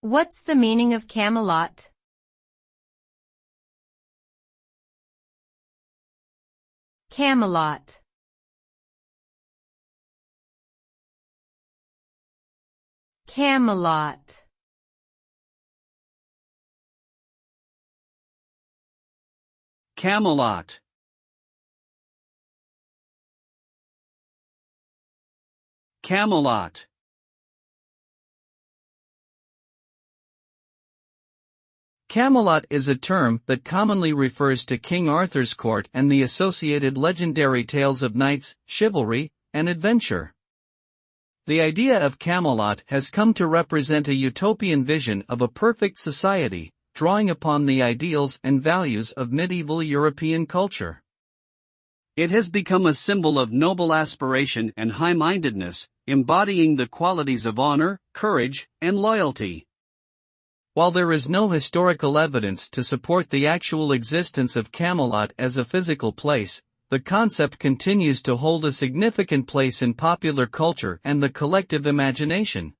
What's the meaning of Camelot? Camelot. Camelot. Camelot. Camelot. Camelot is a term that commonly refers to King Arthur's court and the associated legendary tales of knights, chivalry, and adventure. The idea of Camelot has come to represent a utopian vision of a perfect society, drawing upon the ideals and values of medieval European culture. It has become a symbol of noble aspiration and high-mindedness, embodying the qualities of honor, courage, and loyalty. While there is no historical evidence to support the actual existence of Camelot as a physical place, the concept continues to hold a significant place in popular culture and the collective imagination.